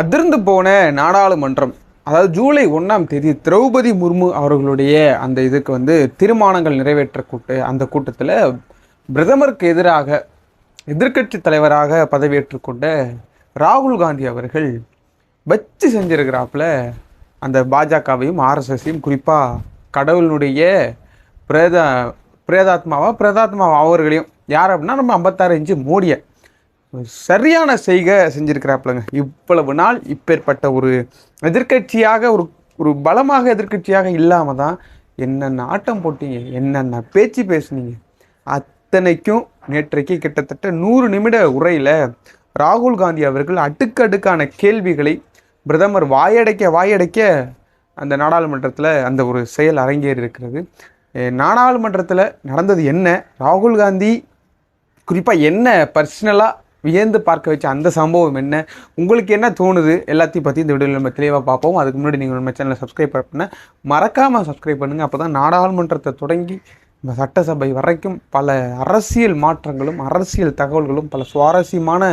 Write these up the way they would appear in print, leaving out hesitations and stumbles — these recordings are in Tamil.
அதிர்ந்து போன நாடாளுமன்றம். அதாவது ஜூலை 1ஆம் தேதி திரௌபதி முர்மு அவர்களுடைய அந்த இதுக்கு தீர்மானங்கள் நிறைவேற்ற அந்த கூட்டத்தில் பிரதமருக்கு எதிராக எதிர்க்கட்சி தலைவராக பதவியேற்றுக் கொண்ட ராகுல் காந்தி அவர்கள் வச்சு செஞ்சிருக்கிறாப்புல அந்த பாஜகவையும் ஆர்எஸ்எஸையும், குறிப்பாக கடவுளுடைய பிரேதா பிரேதாத்மாவா அவர்களையும், யார் அப்படின்னா நம்ம 56 இன்ச்சு மோடியை சரியான செய்கை செஞ்சிருக்கிறாப்புலங்க. இவ்வளவு நாள் இப்பேற்பட்ட ஒரு எதிர்கட்சியாக ஒரு பலமாக எதிர்கட்சியாக இல்லாமல் தான் என்னென்ன ஆட்டம் போட்டீங்க, என்னென்ன பேச்சு பேசுனீங்க, அத்தனைக்கும் நேற்றைக்கு கிட்டத்தட்ட 100 நிமிட உரையில் ராகுல் காந்தி அவர்கள் அடுக்கடுக்கான கேள்விகளை பிரதமர் வாயடைக்க அந்த நாடாளுமன்றத்தில் அந்த ஒரு செயல் அரங்கேறி இருக்கிறது. நாடாளுமன்றத்தில் நடந்தது என்ன, ராகுல் காந்தி குறிப்பாக என்ன பர்சனலாக வியந்து பார்க்க வச்ச அந்த சம்பவம் என்ன, உங்களுக்கு என்ன தோணுது, எல்லாத்தையும் பற்றி இந்த வீடியோவில் நம்ம தெளிவாக பார்ப்போம். அதுக்கு முன்னாடி நீங்கள் நம்ம சேனலை சப்ஸ்கிரைப் பண்ண மறக்காமல் சப்ஸ்கிரைப் பண்ணுங்கள். அப்போ தான் நாடாளுமன்றத்தை தொடங்கி இந்த சட்டசபை வரைக்கும் பல அரசியல் மாற்றங்களும் அரசியல் தகவல்களும் பல சுவாரஸ்யமான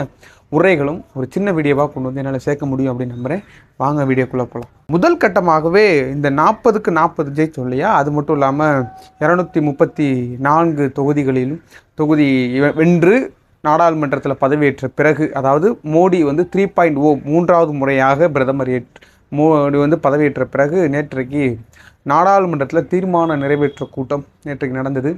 உரைகளும் ஒரு சின்ன வீடியோவாக கொண்டு என்னால் சேர்க்க முடியும் அப்படின்னு நம்புகிறேன். வாங்க வீடியோக்குள்ளே போகலாம். முதல் கட்டமாகவே இந்த 40க்கு 40 ஜெயிச்சோம் இல்லையா, அது மட்டும் இல்லாமல் 234 தொகுதிகளிலும் தொகுதி வென்று நாடாளுமன்றத்தில் பதவியேற்ற பிறகு, அதாவது மோடி 3.0 மூன்றாவது முறையாக பிரதமர் மோடி பதவியேற்ற பிறகு நேற்றைக்கு நாடாளுமன்றத்தில் தீர்மான நிறைவேற்ற கூட்டம் நேற்றைக்கு நடந்தது.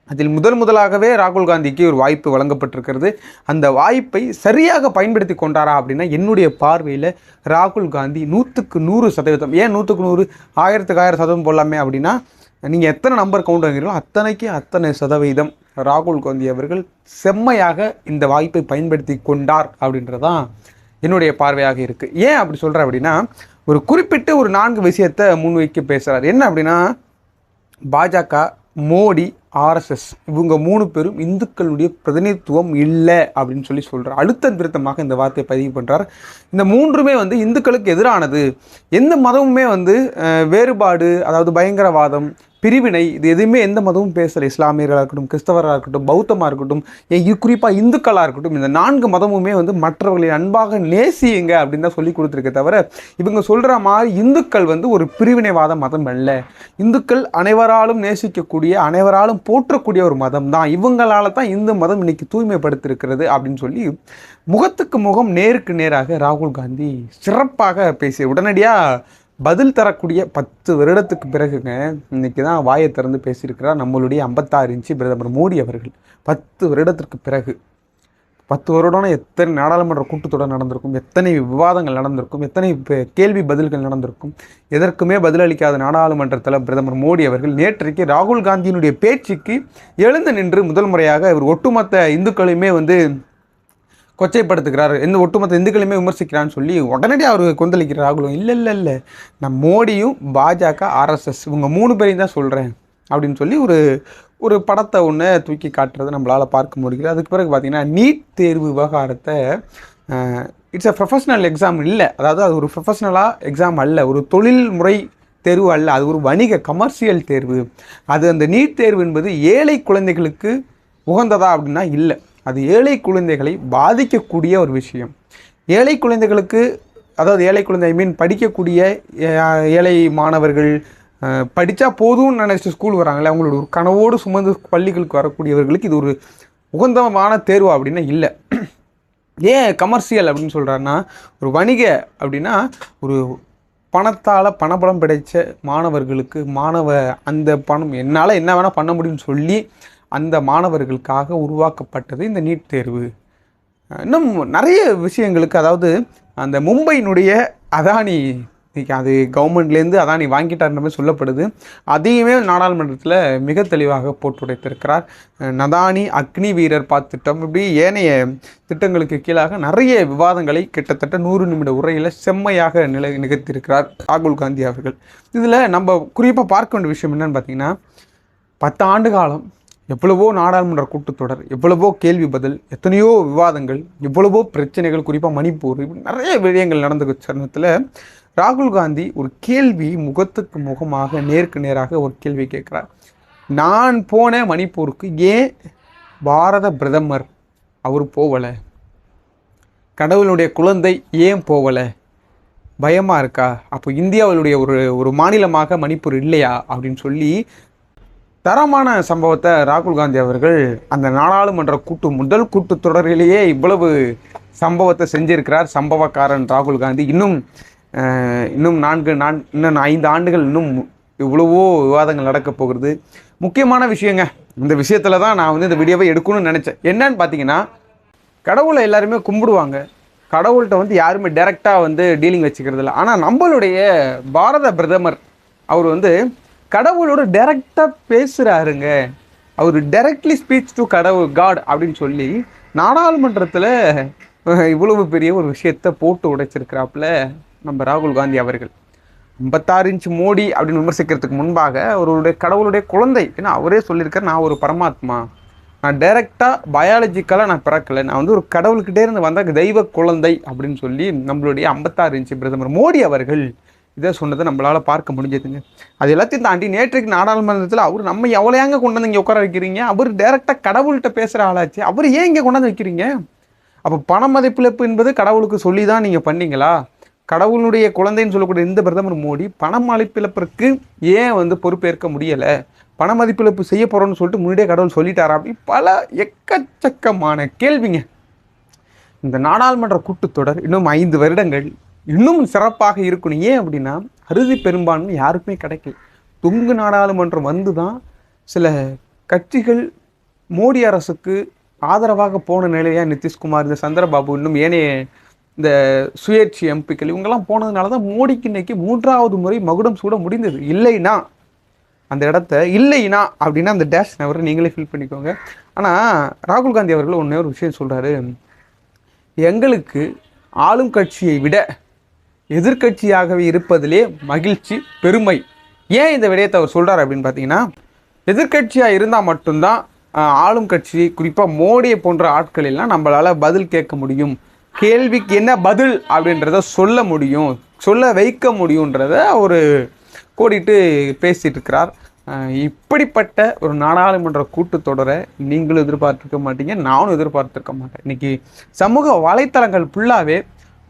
அதில் முதலாகவே ராகுல் காந்திக்கு ஒரு வாய்ப்பு வழங்கப்பட்டிருக்கிறது. அந்த வாய்ப்பை சரியாக பயன்படுத்தி கொண்டாரா அப்படின்னா, என்னுடைய பார்வையில் ராகுல் காந்தி 100க்கு 100%, ஏன் 100க்கு 100, 1000க்கு 1000% போடலாமே அப்படின்னா, நீங்கள் எத்தனை நம்பர் கவுண்ட் வாங்கிறீங்களோ அத்தனை சதவீதம் ராகுல் காந்தி அவர்கள் செம்மையாக இந்த வாய்ப்பை பயன்படுத்தி கொண்டார் அப்படின்றதான் என்னுடைய பார்வையாக இருக்குது. ஏன் அப்படி சொல்கிறேன் அப்படின்னா, ஒரு குறிப்பிட்ட ஒரு 4 விஷயத்தை முன்வைக்க பேசுகிறார். என்ன அப்படின்னா, பாஜக, மோடி, ஆர்எஸ்எஸ் இவங்க 3 பேரும் இந்துக்களுடைய பிரதிநிதித்துவம் இல்லை அப்படின்னு சொல்கிறார். அழுத்தம் திருத்தமாக இந்த வார்த்தையை பதிவு பண்ணுறார். இந்த 3மே இந்துக்களுக்கு எதிரானது, எந்த மதமுமே வேறுபாடு, அதாவது பயங்கரவாதம், பிரிவினை, இது எதுவுமே எந்த மதமும் பேசலை. இஸ்லாமியர்களாக இருக்கட்டும், கிறிஸ்தவராக இருக்கட்டும், பௌத்தமாக இருக்கட்டும், குறிப்பாக இந்துக்களாக இருக்கட்டும், இந்த 4 மதமுமே மற்றவர்களை அன்பாக நேசியுங்க அப்படின்னு தான் சொல்லி கொடுத்துருக்க தவிர, இவங்க சொல்கிற மாதிரி இந்துக்கள் ஒரு பிரிவினைவாத மதம் அல்ல. இந்துக்கள் அனைவராலும் நேசிக்கக்கூடிய, அனைவராலும் போற்றக்கூடிய ஒரு மதம் தான். இவங்களால தான் இந்து மதம் இன்னைக்கு தூய்மைப்படுத்திருக்கிறது அப்படின்னு சொல்லி முகத்துக்கு முகம் நேருக்கு நேராக ராகுல் காந்தி சிறப்பாக பேசி உடனடியாக பதில் தரக்கூடிய 10 வருடத்துக்கு பிறகுங்க இன்னைக்கு தான் வாயை திறந்து பேசியிருக்கிறார் நம்மளுடைய 56 இன்ச்சு பிரதமர் மோடி அவர்கள். 10 வருடத்திற்கு பிறகு, 10 வருடம் எத்தனை நாடாளுமன்ற கூட்டத்தொடர் நடந்திருக்கும், எத்தனை விவாதங்கள் நடந்திருக்கும், எத்தனை கேள்வி பதில்கள் நடந்திருக்கும். எதற்குமே பதிலளிக்காத நாடாளுமன்றத்தில் பிரதமர் மோடி அவர்கள் நேற்றைக்கு ராகுல் காந்தியினுடைய பேச்சுக்கு எழுந்து நின்று முதல் முறையாக இவர் ஒட்டுமொத்த இந்துக்களையுமே கொச்சைப்படுத்துகிறார், எந்த ஒட்டுமொத்த இந்துக்களையுமே விமர்சிக்கிறான்னு சொல்லி உடனடியாக அவர் கொந்தளிக்கிற ராகுலும், இல்லை நான் மோடியும் பாஜக ஆர்எஸ்எஸ் இவங்க 3 பேரையும் தான் சொல்கிறேன் அப்படின்னு சொல்லி ஒரு படத்தை ஒன்று தூக்கி காட்டுறதை நம்மளால் பார்க்க முடிகிறது. அதுக்கு பிறகு பார்த்திங்கன்னா, நீட் தேர்வு விவகாரத்தை இட்ஸ் அ ப்ரொஃபஷ்னல் எக்ஸாம் இல்லை, அதாவது அது ஒரு ப்ரொஃபஷ்னலாக எக்ஸாம் அல்ல, ஒரு தொழில்முறை தேர்வு அல்ல, அது ஒரு வணிக கமர்ஷியல் தேர்வு. அது அந்த நீட் தேர்வு என்பது ஏழை குழந்தைகளுக்கு உகந்ததா அப்படின்னா இல்லை, அது ஏழை குழந்தைகளை பாதிக்கக்கூடிய ஒரு விஷயம். ஏழை குழந்தைகளுக்கு, அதாவது ஏழை குழந்தை படிக்கக்கூடிய ஏழை மாணவர்கள், படித்தா போதும்னு நினச்சிட்டு ஸ்கூல் வராங்களே, அவங்களோட ஒரு கனவோடு சுமந்து பள்ளிகளுக்கு வரக்கூடியவர்களுக்கு இது ஒரு உகந்தமான தேர்வு அப்படின்னா இல்லை. ஏன் கமர்ஷியல் அப்படின்னு சொல்கிறாருன்னா, ஒரு வணிக அப்படின்னா ஒரு பணத்தால் பணபலம் கிடைச்ச மாணவர்களுக்கு அந்த பணம் என்னால் என்ன வேணால் பண்ண முடியும்னு சொல்லி அந்த மாணவர்களுக்காக உருவாக்கப்பட்டது இந்த நீட் தேர்வு. இன்னும் நிறைய விஷயங்களுக்கு, அதாவது அந்த மும்பையினுடைய அதானி, அது கவர்மெண்ட்லேருந்து அதானி வாங்கிட்டார்ன்ற மாதிரி சொல்லப்படுது. அதையுமே நாடாளுமன்றத்தில் மிக தெளிவாக போட்டுடைத்திருக்கிறார். நதானி அக்னி வீரர் திட்டம், இப்படி ஏனைய திட்டங்களுக்கு கீழாக நிறைய விவாதங்களை கிட்டத்தட்ட 100 நிமிட உரையில் செம்மையாக நிகழ்த்தியிருக்கிறார் ராகுல் காந்தி அவர்கள். இதில் நம்ம குறிப்பாக பார்க்க வேண்டிய விஷயம் என்னன்னு பார்த்தீங்கன்னா, 10 ஆண்டு காலம் எவ்வளவோ நாடாளுமன்ற கூட்டத்தொடர், எவ்வளவோ கேள்வி பதில், எத்தனையோ விவாதங்கள், எவ்வளவோ பிரச்சனைகள், குறிப்பாக மணிப்பூர், இப்படி நிறைய விஷயங்கள் நடந்த தருணத்தில் ராகுல் காந்தி ஒரு கேள்வி முகத்துக்கு முகமாக நேருக்கு நேராக ஒரு கேள்வி கேட்குறார். நான் போன மணிப்பூருக்கு ஏன் பாரத பிரதமர் அவர் போகலை, கடவுளுடைய குழந்தை ஏன் போகலை, பயமாக இருக்கா, அப்போ இந்தியாவுடைய ஒரு ஒரு மாநிலமாக மணிப்பூர் இல்லையா அப்படின்னு சொல்லி தரமான சம்பவத்தை ராகுல் காந்தி அவர்கள் அந்த நாடாளுமன்ற முதல் கூட்டத்தொடரிலேயே இவ்வளவு சம்பவத்தை செஞ்சிருக்கிறார். சம்பவக்காரன் ராகுல் காந்தி. இன்னும் 5 ஆண்டுகள் இன்னும் இவ்வளவோ விவாதங்கள் நடக்க போகிறது. முக்கியமான விஷயங்க. இந்த விஷயத்தில் தான் நான் இந்த வீடியோவை எடுக்கணும்னு நினச்சேன். என்னன்னு பார்த்தீங்கன்னா, கடவுளை எல்லாருமே கும்பிடுவாங்க. கடவுள்கிட்ட யாருமே டைரெக்டாக டீலிங் வச்சுக்கிறது இல்லை. ஆனால் நம்மளுடைய பாரத பிரதமர் அவர் கடவுளோட டைரெக்டாக பேசுகிறாருங்க. அவர் டைரக்ட்லி ஸ்பீச் டு கடவுள் காட் அப்படின்னு சொல்லி நாடாளுமன்றத்தில் இவ்வளவு பெரிய ஒரு விஷயத்தை போட்டு உடைச்சிருக்கிறாப்புல நம்ம ராகுல் காந்தி அவர்கள். 56 இன்ச் மோடி அப்படின்னு விமர்சிக்கிறதுக்கு முன்பாக அவருடைய கடவுளுடைய குழந்தை, ஏன்னா அவரே சொல்லியிருக்காரு, நான் ஒரு பரமாத்மா, நான் டைரெக்டாக பயாலஜிக்கலாக நான் பிறக்கலை, நான் ஒரு கடவுள்கிட்டே இருந்து வந்த தெய்வ குழந்தை அப்படின்னு சொல்லி நம்மளுடைய 56 இன்ச்சு பிரதமர் மோடி அவர்கள் இதை சொன்னதை நம்மளால் பார்க்க முடிஞ்சதுங்க. அது எல்லாத்தையும் தாண்டி நேற்றைக்கு நாடாளுமன்றத்தில் அவர் நம்ம எவ்வளோயாங்க கொண்டு வந்து இங்கே உட்கார வைக்கிறீங்க, அவர் டைரெக்டாக கடவுள்கிட்ட பேசுகிற ஆளாச்சு, அவர் ஏன் இங்கே கொண்டாந்து வைக்கிறீங்க? அப்போ பண மதிப்பிழப்பு என்பது கடவுளுக்கு சொல்லி தான் நீங்கள் பண்ணீங்களா? கடவுளுடைய குழந்தைன்னு சொல்லக்கூடிய இந்த பிரதமர் மோடி பண மதிப்பிழப்பிற்கு ஏன் பொறுப்பேற்க முடியலை? பண மதிப்பிழப்பு செய்ய போகிறோன்னு சொல்லிட்டு முன்னாடியே கடவுள் சொல்லிட்டாரா? அப்படி பல எக்கச்சக்கமான கேள்விங்க. இந்த நாடாளுமன்ற கூட்டத்தொடர் இன்னும் 5 வருடங்கள் இன்னும் சிறப்பாக இருக்கணும். ஏன் அப்படின்னா, அறுதி பெரும்பான்மை யாருக்குமே கிடைக்கல. தொங்கு நாடாளுமன்றம் தான் சில கட்சிகள் மோடி அரசுக்கு ஆதரவாக போன நிலையா நிதிஷ்குமார், இந்த சந்திரபாபு, இன்னும் ஏனைய இந்த சுயேட்சி எம்பிக்கள் இவங்கெல்லாம் போனதுனால தான் மோடிக்கு இன்னைக்கு 3வது முறை மகுடம் சூட முடிந்தது. இல்லைன்னா அந்த இடத்த இல்லைனா அப்படின்னா அந்த டேஷ் நவரை நீங்களே ஃபில் பண்ணிக்கோங்க. ஆனால் ராகுல் காந்தி அவர்கள் ஒரு விஷயம் சொல்கிறாரு, எங்களுக்கு ஆளும் கட்சியை விட எதிர்கட்சியாகவே இருப்பதிலே மகிழ்ச்சி, பெருமை. ஏன் இந்த விடயத்தை அவர் சொல்கிறார் அப்படின்னு பார்த்தீங்கன்னா, எதிர்கட்சியாக இருந்தால் மட்டும்தான் ஆளும் கட்சி, குறிப்பாக மோடியை போன்ற ஆட்கள் எல்லாம் நம்மளால் பதில் கேட்க முடியும், கேள்விக்கு என்ன பதில் அப்படின்றத சொல்ல முடியும், சொல்ல வைக்க முடியுன்றத ஒரு கோடிட்டு பேசிகிட்டு இருக்கிறார். இப்படிப்பட்ட ஒரு நாடாளுமன்ற கூட்டத்தொடரை நீங்களும் எதிர்பார்த்துருக்க மாட்டீங்க, நானும் எதிர்பார்த்துருக்க மாட்டேன். இன்றைக்கி சமூக வலைத்தளங்கள் ஃபுல்லாகவே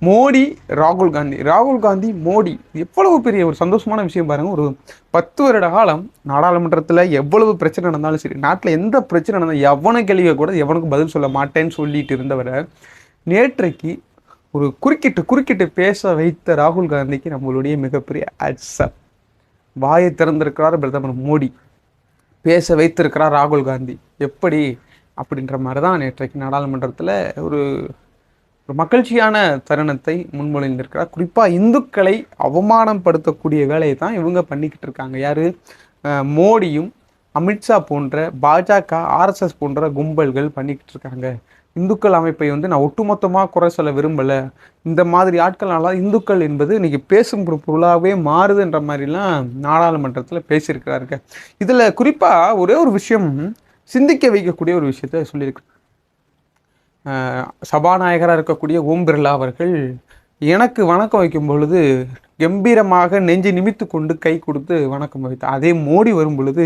மோடி ராகுல் காந்தி மோடி, எவ்வளவு பெரிய ஒரு சந்தோஷமான விஷயம் பாருங்கள். ஒரு 10 வருட காலம் நாடாளுமன்றத்தில் எவ்வளவு பிரச்சனை நடந்தாலும் சரி, நாட்டில் எந்த பிரச்சனை நடந்தாலும் எவனை கேள்வியை கூட எவனுக்கு பதில் சொல்ல மாட்டேன்னு சொல்லிட்டு இருந்தவரை நேற்றைக்கு ஒரு குறுக்கிட்டு பேச வைத்த ராகுல் காந்திக்கு நம்மளுடைய மிகப்பெரிய அட்சப். வாயை திறந்திருக்கிறார் பிரதமர் மோடி, பேச வைத்திருக்கிறார் ராகுல் காந்தி. எப்படி அப்படின்ற மாதிரி தான் நேற்றைக்கு நாடாளுமன்றத்தில் ஒரு மகிழ்ச்சியான தருணத்தை முன்மொழிந்திருக்கிறார். குறிப்பாக இந்துக்களை அவமானப்படுத்தக்கூடிய வேலையை தான் இவங்க பண்ணிக்கிட்டு இருக்காங்க. யார்? மோடியும் அமித்ஷா போன்ற பாஜக ஆர்எஸ்எஸ் போன்ற கும்பல்கள் பண்ணிக்கிட்டு இருக்காங்க. இந்துக்கள் அமைப்பை நான் ஒட்டுமொத்தமாக குறை சொல்ல விரும்பலை, இந்த மாதிரி ஆட்கள்னால இந்துக்கள் என்பது இன்றைக்கி பேசும் பொருளாகவே மாறுதுன்ற மாதிரிலாம் நாடாளுமன்றத்தில் பேசியிருக்கிறாருங்க. இதில் குறிப்பாக ஒரே ஒரு விஷயம் சிந்திக்க வைக்கக்கூடிய ஒரு விஷயத்த சொல்லியிருக்கு. சபாநாயகராக இருக்கக்கூடிய ஓம் பிர்லா அவர்கள் எனக்கு வணக்கம் வைக்கும் பொழுது கம்பீரமாக நெஞ்சு நிமித்து கொண்டு கை கொடுத்து வணக்கம் வைத்தார். அதே மோடி வரும் பொழுது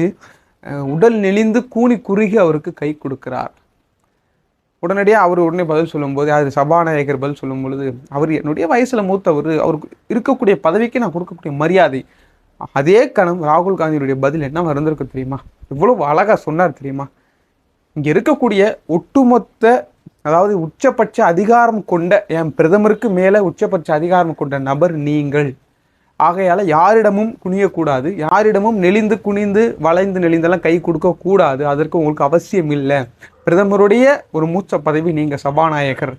உடல் நெளிந்து கூனி குறுகி அவருக்கு கை கொடுக்கிறார். உடனடியாக அவர் உடனே பதில் சொல்லும்போது, அது சபாநாயகர் பதில் சொல்லும் பொழுது, அவர் என்னுடைய வயசில் மூத்தவர், அவருக்கு இருக்கக்கூடிய பதவிக்கு நான் கொடுக்கக்கூடிய மரியாதை. அதே கணம் ராகுல் காந்தியுடைய பதில் என்ன இருந்திருக்கு தெரியுமா? இவ்வளவு அழகாக சொன்னார் தெரியுமா? இங்கே இருக்கக்கூடிய ஒட்டுமொத்த, அதாவது உச்சபட்ச அதிகாரம் கொண்ட, என் பிரதமருக்கு மேலே உச்சபட்ச அதிகாரம் கொண்ட நபர் நீங்கள். ஆகையால் யாரிடமும் குனியக்கூடாது, யாரிடமும் நெளிந்து குனிந்து வளைந்து நெளிந்தெல்லாம் கை கொடுக்கக்கூடாது, அதற்கு உங்களுக்கு அவசியம் இல்லை. பிரதமருடைய ஒரு மூச்ச பதவி நீங்கள், சபாநாயகர்.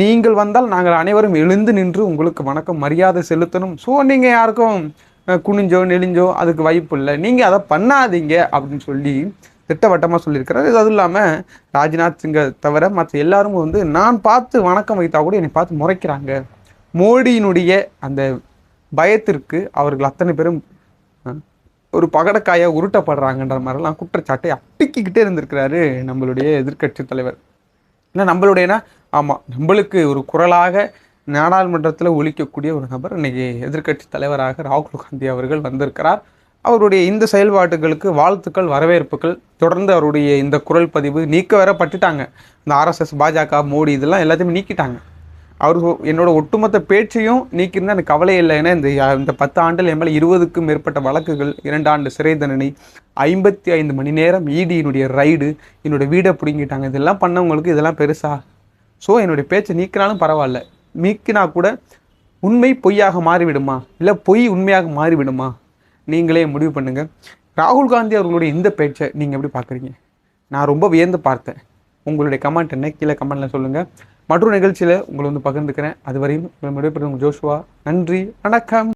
நீங்கள் வந்தால் நாங்கள் அனைவரும் எழுந்து நின்று உங்களுக்கு வணக்கம் மரியாதை செலுத்தணும். ஸோ நீங்கள் யாருக்கும் குனிஞ்சோ நெளிஞ்சோ அதுக்கு வாய்ப்பு இல்லை, நீங்கள் அதை பண்ணாதீங்க அப்படின்னு சொல்லி திட்டவட்டமாக சொல்லியிருக்கிறார். இது அதுவும் இல்லாமல் ராஜ்நாத் சிங்கை தவிர மற்ற எல்லாரும் நான் பார்த்து வணக்கம் வைத்தா கூட என்னை பார்த்து முறைக்கிறாங்க. மோடியினுடைய அந்த பயத்திற்கு அவர்கள் அத்தனை பேரும் ஒரு பகடக்காயை உருட்டப்படுறாங்கன்ற மாதிரிலாம் குற்றச்சாட்டை அட்டிக்கிட்டே இருந்திருக்கிறாரு நம்மளுடைய எதிர்கட்சி தலைவர். ஏன்னா நம்மளுடையனா ஆமாம், நம்மளுக்கு ஒரு குரலாக நாடாளுமன்றத்தில் ஒலிக்கக்கூடிய ஒரு நபர் இன்னைக்கு எதிர்கட்சி தலைவராக ராகுல் காந்தி அவர்கள் வந்திருக்கிறார். அவருடைய இந்த செயல்பாட்டுகளுக்கு வாழ்த்துக்கள், வரவேற்புகள். தொடர்ந்து அவருடைய இந்த குரல் பதிவு நீக்க வேற பட்டுட்டாங்க. இந்த ஆர்எஸ்எஸ், பாஜக, மோடி இதெல்லாம் எல்லாத்தையுமே நீக்கிட்டாங்க. அவர் என்னோட ஒட்டுமொத்த பேச்சையும் நீக்கியிருந்தால் எனக்கு கவலை இல்லை. ஏன்னா இந்த 10 ஆண்டில் என் மேலே 20க்கும் மேற்பட்ட வழக்குகள், 2 ஆண்டு சிறை தண்டனை, 55 மணி நேரம் இடியினுடைய ரைடு, என்னோடய வீடை பிடுங்கிட்டாங்க. இதெல்லாம் பண்ணவங்களுக்கு இதெல்லாம் பெருசா? ஸோ என்னுடைய பேச்சை நீக்கினாலும் பரவாயில்ல, நீக்கினா கூட உண்மை பொய்யாக மாறிவிடுமா, இல்லை பொய் உண்மையாக மாறிவிடுமா? நீங்களே முடிவு பண்ணுங்கள். ராகுல் காந்தி அவர்களுடைய இந்த பேச்சை நீங்கள் எப்படி பார்க்குறீங்க? நான் ரொம்ப வியந்து பார்த்தேன். உங்களுடைய கமெண்ட் என்ன கீழே கமெண்ட்டில் சொல்லுங்கள். மற்றொரு நிகழ்ச்சியில் உங்களை வந்து பகிர்ந்துக்கிறேன். அதுவரையும் உங்கள் ஜோஷுவா. நன்றி, வணக்கம்.